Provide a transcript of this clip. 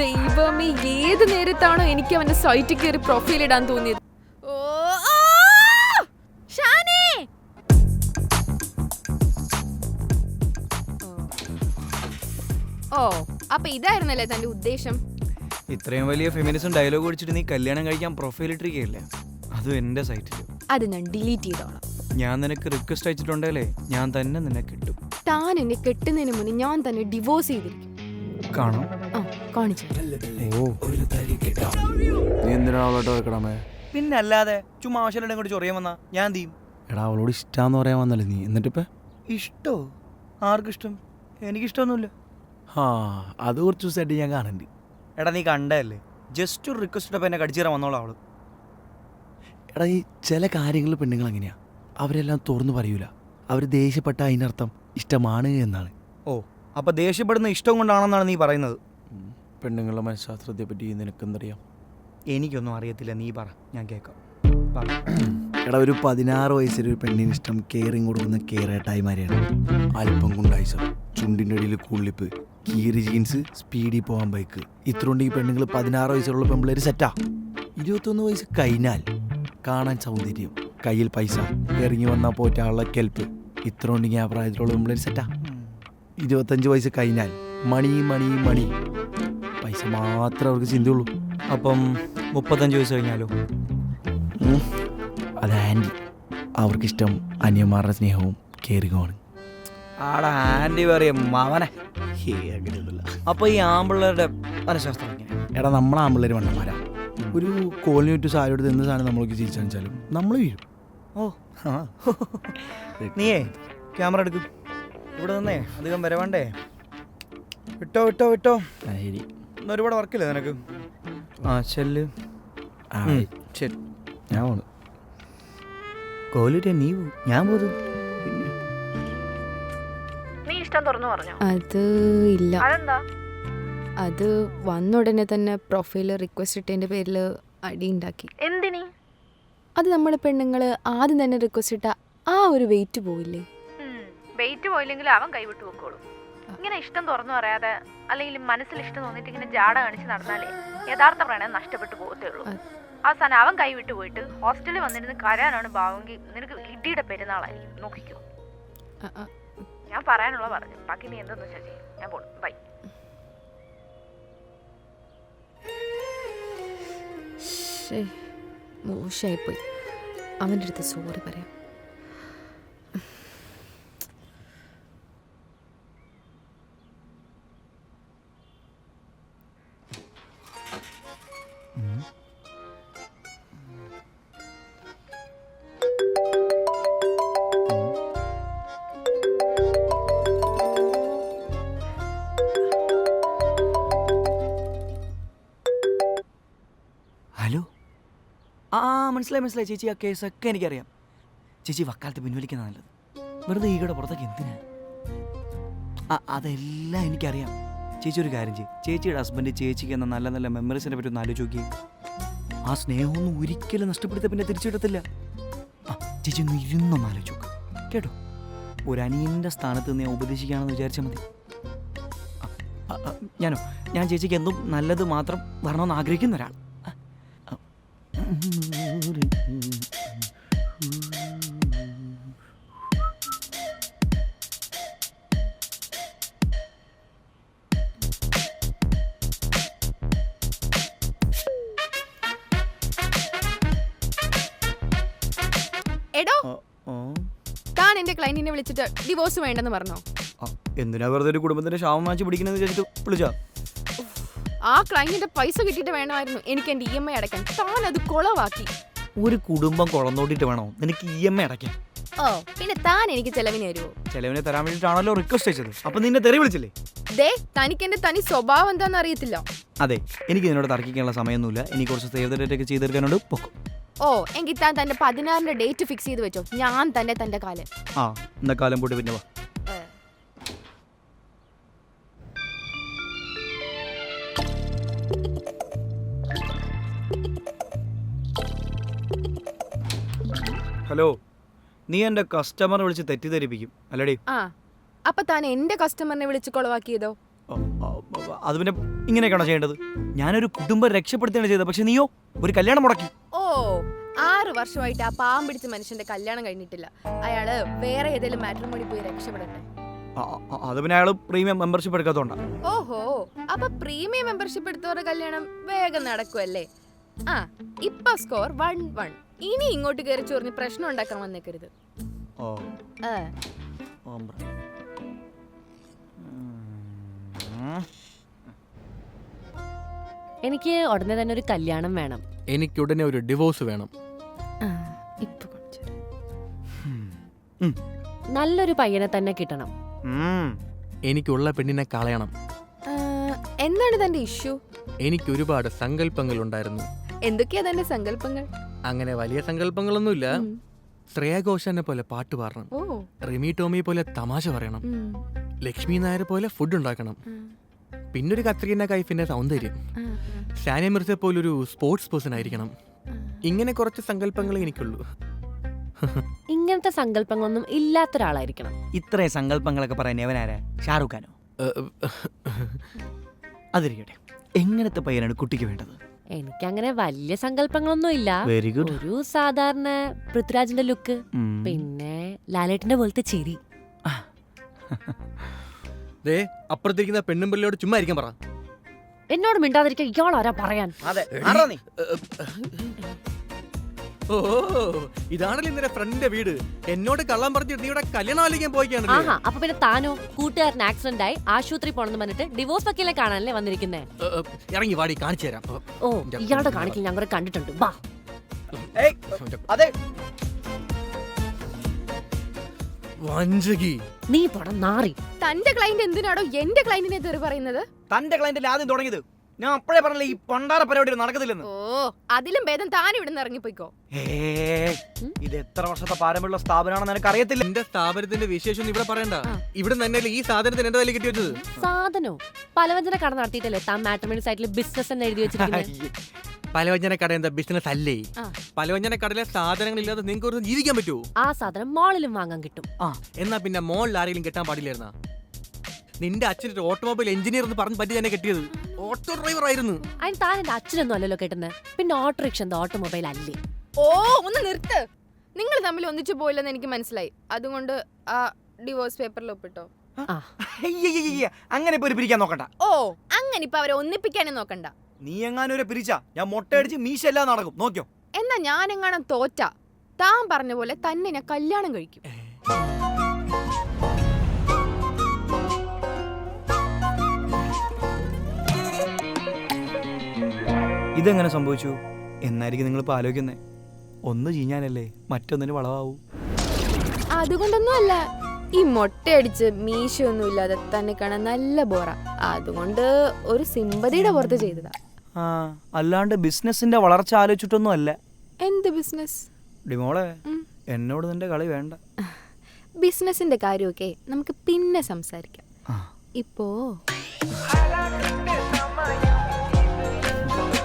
ദൈവമേ, ഏത് നേരത്താണോ എനിക്ക് അവന്റെ സൈറ്റിൽ കയറി പ്രൊഫൈൽ ഇടാൻ തോന്നിയത്. ഓ, അപ്പൊ ഇതായിരുന്നല്ലേ തന്റെ ഉദ്ദേശം? ഇത്രയും വലിയ ഫെമിനിസം ഡയലോഗ് അടിച്ചിട്ട് നീ കല്യാണം കഴിക്കാൻ പ്രൊഫൈൽ ഇട്ടിരിക്കുകയല്ലേ, അതും എന്റെ സൈറ്റിൽ. അത് ഞാൻ ഡിലീറ്റ് ചെയ്തോളാം. ഞാൻ നിനക്ക് റിക്വസ്റ്റ് അയച്ചിട്ടുണ്ടല്ലേ, ഞാൻ തന്നെ നിന്നെ കിട്ടും. താൻ എന്നെ കെട്ടുന്നതിന് മുന്നേ ഞാൻ തന്നെ ഡിവോഴ്സ് ചെയ്തിരിക്കും. കാണാം. കാണിച്ചു. നീ എന്തിനാ അവളോട്ട് വെക്കണമേ? പിന്നെ അല്ലാതെ ചുമ്മാ ആവശ്യം കൂടി ചൊറിയാൻ വന്നാ ഞാൻ തീയും. എടാ, അവളോട് ഇഷ്ടാന്ന് പറയാൻ വന്നല്ലേ നീ, എന്നിട്ടിപ്പ ഇഷ്ടോ? ആർക്കിഷ്ടം? എനിക്കിഷ്ടമൊന്നുമില്ല. അത് കുറച്ച് ദിവസമായിട്ട് ഞാൻ കാണുന്നുണ്ട്. എടാ, നീ കണ്ടല്ലേ, ജസ്റ്റ് ഒരു റിക്വസ്റ്റ് ഇട്ടപ്പോൾ എന്നെ കടിച്ചു തരാൻ വന്നോളാം അവള്. എടാ, ഈ ചില കാര്യങ്ങൾ പെണ്ണുങ്ങൾ എങ്ങനെയാ, അവരെല്ലാം തുറന്നു പറയൂല. അവർ ദേഷ്യപ്പെട്ട അതിനർത്ഥം ഇഷ്ടമാണ് എന്നാണ്. ഓ, അപ്പൊ ദേഷ്യപ്പെടുന്ന ഇഷ്ടം കൊണ്ടാണെന്നാണ് നീ പറയുന്നത്? പെണ്ണുങ്ങളുടെ മനഃശാസ്ത്രത്തെ പറ്റി നിനക്കെന്തറിയാം? എനിക്കൊന്നും അറിയത്തില്ല, നീ പറ, ഞാൻ കേൾക്കാം. എടാ, ഒരു 16 വയസ്സിലൊരു പെണ്ണിന് ഇഷ്ടം കെയറിങ് കൊടുക്കുന്ന കെയറേട്ടായിമാരെയാണ്. അല്പം കുണ്ടായിസം, ചുണ്ടിൻ്റെ അടിയിൽ കുള്ളിപ്പ്, കീറി ജീൻസ്, സ്പീഡിൽ പോകാൻ ബൈക്ക്. ഇത്രകൊണ്ട് ഈ പെണ്ണുങ്ങൾ 16 വയസ്സുള്ള പെമ്പിള്ളേർ സെറ്റാ. 21 വയസ്സ് കഴിഞ്ഞാൽ കാണാൻ സൗന്ദര്യം, കയ്യിൽ പൈസ, ഇറങ്ങി വന്നാൽ പോറ്റാനുള്ള കെൽപ്പ്. ഇത്രകൊണ്ട് ഞാൻ പ്രായത്തിലുള്ള പെമ്പിള്ളേർ സെറ്റാ. 25 വയസ്സ് കഴിഞ്ഞാൽ മണി മണി മണി, പൈസ മാത്രമേ അവർക്ക് ചിന്തയുള്ളൂ. അപ്പം 35 വയസ്സ് കഴിഞ്ഞാലോ? അത് ആൻറ്റി, അവർക്കിഷ്ടം അന്യന്മാരുടെ സ്നേഹവും കെയറിങ്ങുമാണ്. ആടാ, ആൻറ്റി പറയും അവനെ. അപ്പൊ ഈ ആമ്പിള്ളേരുടെ മനഃശാസ്ത്രം എങ്ങനെയാ? എടാ, നമ്മളെ ആമ്പിള്ളേർ വണ്ണന്മാരാ. ഒരു കോലിന് ചുറ്റും സാരി എടുത്ത് എന്ത് സാധനം നമ്മൾക്ക് ചിരിച്ചാലും നമ്മൾ വീഴും. ഓ, നീയേ ക്യാമറ എടുക്കും. ഇവിടെ നിന്നേ അധികം വരവേണ്ടേ. വിട്ടോ വിട്ടോ വിട്ടോ. ശരി, ഇന്ന് ഒരുപാട് വർക്കില്ലേ നിനക്ക്? ചെല്ല്. ശരി, ഞാൻ പോണു. കോലിട്ട് നീ ഞാൻ പോതു. നീ ഇഷ്ടം തുറന്നു പറഞ്ഞോ? അത് ഇല്ല. അതെന്താ? അത് വന്ന ഉടനെ തന്നെ പ്രൊഫൈൽ റിക്വസ്റ്റ് ഇട്ടതിന്റെ പേരിൽ അടി ഉണ്ടാക്കി. എന്തിനി? അത് നമ്മളെ പെണ്ണുങ്ങള് ആദ്യം തന്നെ റിക്വസ്റ്റ് ഇട്ട ആ ഒരു വെയിറ്റ് പോയില്ലേ? വെയിറ്റ് പോയില്ലെങ്കിൽ അവൻ കൈവിട്ട് വെക്കോളൂ. ഇങ്ങനെ ഇഷ്ടം തുറന്നു പറയാതെ അല്ലെങ്കിൽ മനസ്സിൽ ഇഷ്ടം തോന്നിട്ട് ഇങ്ങനെ ജാട കാണിച്ച് നടന്നാലേ യഥാർത്ഥ പ്രണയം നഷ്ടപ്പെട്ടു പോകത്തേ ഉള്ളൂ. അവസാനം അവൻ കൈവിട്ട് പോയിട്ട് ഹോസ്റ്റലിൽ വന്നിരുന്ന് കരയാനാണ് ഭാവമെങ്കിൽ നിനക്ക് ഇടിയുടെ പെരുന്നാളായിരിക്കും. നോക്കിക്കോ. ഞാൻ പറയാനുള്ള പറഞ്ഞു, ബാക്കി നീ എന്തെന്ന് വെച്ചാൽ ചെയ്യും. ഞാൻ പോണു, ബൈ. മോശമായിപ്പോയി. അവൻ്റെ അടുത്ത് സോറി പറയാം. ഹലോ. മനസ്സിലായി ചേച്ചി, ആ കേസൊക്കെ എനിക്കറിയാം. ചേച്ചി വക്കാലത്ത് പിൻവലിക്കുന്ന നല്ലത്. വെറുതെ ഈകടെ പുറത്തേക്ക് എന്തിനാ? അതെല്ലാം എനിക്കറിയാം. ചേച്ചി ഒരു കാര്യം ചെയ്യും, ചേച്ചിയുടെ ഹസ്ബൻഡ് ചേച്ചിക്ക് എന്ന നല്ല നല്ല മെമ്മറീസിനെ പറ്റി ഒന്ന് ആലോചിച്ച് നോക്കി. ആ സ്നേഹമൊന്നും ഒരിക്കലും നഷ്ടപ്പെടുത്ത പിന്നെ തിരിച്ചു കിട്ടത്തില്ല. ചേച്ചി ഒന്ന് ഇരുന്നൊന്ന് ആലോചിച്ച് നോക്ക് കേട്ടോ. ഒരു അനിയൻ്റെ സ്ഥാനത്ത് നിന്ന് ഉപദേശിക്കുകയാണെന്ന് വിചാരിച്ചാൽ മതി. ഞാൻ ചേച്ചിക്ക് എന്തും നല്ലത് മാത്രം വരണമെന്ന് ആഗ്രഹിക്കുന്ന ഒരാൾ. എടോ, താൻ എന്റെ ക്ലയന്റിനെ വിളിച്ചിട്ട് ഡിവോഴ്സ് വേണ്ടെന്ന് പറഞ്ഞോ? എന്തിനാ വെറുതെ ഒരു കുടുംബത്തിന്റെ ശാപം വാങ്ങിച്ച് പിടിക്കണമെന്ന് വിചാരിച്ചിട്ട് വിളിച്ചാ? ആ ക്ലയന്റിന്റെ പൈസ കിട്ടിയിട്ട് വേണമായിരുന്നു എനിക്ക് എന്റെ EMI അടയ്ക്കാൻ. താൻ അത് കൊളവാക്കി. ഒരു കുടുംബം കുളന്നോട്ടിട്ട് വേണോ നിനക്ക് EMI അടയ്ക്കാൻ? ഓ, പിന്നെ താൻ എനിക്ക് ചെലവിന് തരുമോ? ചെലവിനെ തരാൻ വേണ്ടിയിട്ടാണല്ലോ റിക്വസ്റ്റ് അയച്ചത്. അപ്പൊ നിന്നെ തെറി വിളിച്ചില്ലേ? ദേ, തനിക്ക് എന്റെ തനി സ്വഭാവം എന്താണെന്ന് അറിയത്തില്ല. അതെ, എനിക്ക് നിന്നോട് തർക്കിക്കാനുള്ള സമയമൊന്നുമില്ല. എനിക്ക് കുറച്ച് സേവ് ദ ഡേറ്റ് ഒക്കെ ചെയ്ത് തീർക്കാനോട് പൊക്കും. ഓ, എങ്കിൽ താൻ തന്റെ 16ന്റെ ഡേറ്റ് ഫിക്സ് ചെയ്ത് വെച്ചോ. ഞാൻ തന്റെ കാലം. എന്താ കാലം പോട്ട് പിന്നെ വാ. ഹലോ, നീ എൻ്റെ കസ്റ്റമറെ വിളിച്ച് തെറ്റിദ്ധരിപ്പിക്കും അല്ലേടി? അപ്പൊ താൻ എന്റെ കസ്റ്റമറിനെ വിളിച്ച് കൊളവാക്കിയതോ? അത് പിന്നെ ഇങ്ങനെയൊക്കെയാണോ ചെയ്യേണ്ടത്? ഞാനൊരു കുടുംബം രക്ഷപ്പെടുത്തുകയാണ് ചെയ്തത്, പക്ഷെ നീയോ ഒരു കല്യാണം മുടക്കി. ഓ 6 വർഷമായിട്ട് ആ പാവം പിടിച്ച മനുഷ്യന്റെ കല്യാണം കഴിഞ്ഞിട്ടില്ല. അയാള് വേറെ ഏതെങ്കിലും മാട്രിമോണി പോയി രക്ഷപ്പെടട്ടെ. അത് പിന്നെ അയാൾ പ്രീമിയം മെമ്പർഷിപ്പ് എടുക്കാത്തോണ്ടാ. ഓഹോ, അപ്പൊ പ്രീമിയം മെമ്പർഷിപ്പ് എടുത്തവരുടെ കല്യാണം വേഗം നടക്കുമല്ലേ? ആ ഇപ്പൊ സ്കോർ 1-1. ഇനി ഇങ്ങോട്ട് കയറി ചൊറിഞ്ഞ് പ്രശ്നം ഉണ്ടാക്കാൻ വന്നേക്കരുത്. ഓ ആ, എനിക്ക് ഉടനെ തന്നെ ഒരു കല്യാണം വേണം. എനിക്ക് ഉടനെ ഒരു ഡിവോഴ്സ് വേണം. ആ, ഇപ്പൊ കൊണ്ടുവരാം. നല്ലൊരു പയ്യനെ തന്നെ കിട്ടണം. എനിക്കുള്ള പെണ്ണിനെ കളയണം. ആ, എന്താണ് തന്റെ ഇഷ്യൂ? എനിക്ക് ഒരുപാട് സങ്കല്പങ്ങൾ ഉണ്ടായിരുന്നു. എന്തൊക്കെയാ തന്റെ സങ്കല്പങ്ങൾ? അങ്ങനെ വലിയ സങ്കല്പങ്ങളൊന്നുമില്ല. ശ്രേയ ഘോഷാനെ പോലെ പാട്ട് പാടണം, ഓ, റിമി ടോമി പോലെ തമാശ പറയണം, ലക്ഷ്മി നായർ പോലെ ഫുഡ് ഉണ്ടാക്കണം, പിന്നൊരു കത്രീന കൈഫിന്റെ സൗന്ദര്യം, സാനിയ മിർസ പോലൊരു സ്പോർട്സ് പേഴ്സൺ ആയിരിക്കണം. ഇങ്ങനെ കുറച്ച് സങ്കല്പങ്ങളെ എനിക്കുള്ളൂ. ഇങ്ങനത്തെ സങ്കല്പങ്ങളൊന്നും ഇല്ലാത്ത ഒരാളായിരിക്കണം. ഇത്രയും സങ്കല്പങ്ങളൊക്കെ പറയാൻ എവനാരാ? ഷാറൂഖ് ഖാനോ? അതിരിക്കട്ടെ, എങ്ങനത്തെ പയ്യനാണ് കുട്ടിക്ക് വേണ്ടത്? എനിക്കങ്ങനെ വലിയ സങ്കല്പങ്ങളൊന്നും ഇല്ല. Very good. ഒരു സാധാരണ പൃഥ്വിരാജിന്റെ ലുക്ക്, പിന്നെ ലാലേട്ടന്റെ പോലത്തെ ചിരി. ദേ അപ്പുറത്തിരിക്കുന്ന പെണ്ണും പിള്ളയോട് ചുമ്മാ ഇരിക്കാൻ പറ. എന്നോട് മിണ്ടാതിരിക്കാൻ ഇയാളാരാ പറയാൻ? ഓ ഇതാണല്ലോ ഇന്നലെ ഫ്രണ്ടിന്റെ വീട്. എന്നോട് കള്ളം പറഞ്ഞിട്ട് നീ ഇവിടെ കല്യാണം ആലോചിക്കാൻ പോയിക്കാണ്. ആഹാ, അപ്പൊ പിന്നെ താനോ? കൂട്ടുകാരൻ ആക്സിഡന്റ് ആയി ആശുപത്രി പോണെന്ന് പറഞ്ഞിട്ട് ഡിവോഴ്സ് വക്കീലെ കാണാനല്ലേ വന്നിരിക്കുന്നേ? ഇറങ്ങി വാടി കാണിച്ചു തരാം. ഓ, ഇയാളുടെ കാണിക്കൽ ഞാൻ കുറെ കണ്ടിട്ടുണ്ട്. വാ. വഞ്ചകി, നീ പടം നാറി. തന്റെ ക്ലയന്റ് എന്തിനാണോ എന്റെ ക്ലയന്റിനെ തെറി പറയുന്നത്? തന്റെ ക്ലയന്റിൽ ആദ്യം തുടങ്ങിയത് ഞാൻ അപ്പഴേ പറഞ്ഞില്ല, ഈ പണ്ടാര പരിപാടി നടക്കത്തില്ലെന്ന്. ഓ, അതിലും ഭേദം താൻ ഇവിടുന്ന് ഇറങ്ങിപ്പോയിക്കോ. ഇത് എത്ര വർഷത്തെ പാരമ്പര്യമുള്ള സ്ഥാപനമാണെന്ന് എനിക്ക് അറിയത്തില്ല. എന്റെ സ്ഥാപനത്തിന്റെ വിശേഷം ഇവിടെ പറയണ്ട. ഇവിടെ തന്നെ ഈ സാധനത്തിന് എന്റെ വില കിട്ടി വെച്ചത്. സാധനോ? പലവ്യഞ്ജന കട നടത്തിയിട്ടല്ലേ താൻ മാട്രിമോണി സൈറ്റിൽ ബിസിനസ് എന്ന് എഴുതി വെച്ചിരിക്കുന്നത്? പലവ്യഞ്ജന കട എന്താ ബിസിനസ് അല്ലേ? പലവ്യഞ്ജന കടയിലെ സാധനങ്ങൾ ഇല്ലാതെ നിങ്ങൾക്ക് ഒരു ജീവിക്കാൻ പറ്റുമോ? ആ സാധനം മോളിലും വാങ്ങാൻ കിട്ടും. എന്നാ പിന്നെ മോളിൽ ആരെങ്കിലും കെട്ടാൻ പാടില്ലായിരുന്ന? നിന്റെ അച്ഛനൊരു ഓട്ടോമൊബൈൽ എഞ്ചിനീയർ എന്ന് പറഞ്ഞ് പറ്റി തന്നെ കെട്ടിയത്. ഓട്ടോ ഡ്രൈവർ ആയിരുന്നു. അതിന് താൻ എന്റെ അച്ഛനൊന്നും അല്ലല്ലോ കേട്ടുന്നത്. പിന്നെ ഓട്ടോറിക്ഷ എന്താ ഓട്ടോമൊബൈൽ അല്ലേ? ഓ, ഒന്ന് നിർത്ത്. നിങ്ങൾ തമ്മിൽ ഒന്നിച്ചു പോയില്ലെന്ന് എനിക്ക് മനസ്സിലായി. അതുകൊണ്ട് ആ ഡിവോഴ്സ് പേപ്പറിൽ ഒപ്പിട്ടോ. അങ്ങനെ ഇപ്പൊ ഒരു പിരിക്കാൻ നോക്കണ്ട. ഓ, അങ്ങനെ ഇപ്പൊ അവരെ ഒന്നിപ്പിക്കാനും നോക്കണ്ട. നീ എങ്ങാനും ഒരു പിരിച്ച ഞാൻ മൊട്ടയടിച്ച് മീശെല്ലാം നടക്കും, നോക്കിയോ? എന്നാ ഞാൻ എങ്ങാനും തോറ്റ താൻ പറഞ്ഞ പോലെ തന്നെ ഞാൻ കല്യാണം കഴിക്കും. ഇതെങ്ങനെ സംഭവിച്ചു എന്നായിരിക്കും നിങ്ങളിപ്പോൾ ആലോചിക്കുന്നത്? ഒന്ന് ചീഞ്ഞാലല്ലേ മറ്റൊന്നിന് വളവാവൂ. അതുകൊണ്ടൊന്നും അല്ല, ഈ മൊട്ടയടിച്ച് മീശയൊന്നും ഇല്ലാതെ തന്നെ കാണാൻ നല്ല ബോറ. അതുകൊണ്ട് ഒരു സിമ്പതിയുടെ പുറത്ത് ചെയ്തതാ. അല്ലാണ്ട് ബിസിനസിന്റെ വളർച്ച ആലോചിച്ചിട്ടൊന്നും അല്ല. എന്ത് ബിസിനസ്? ഡിമോളെ, എന്നോട് നിന്റെ കളി വേണ്ട. ബിസിനസിന്റെ കാര്യമൊക്കെ നമുക്ക് പിന്നെ സംസാരിക്കാം. ഇപ്പോ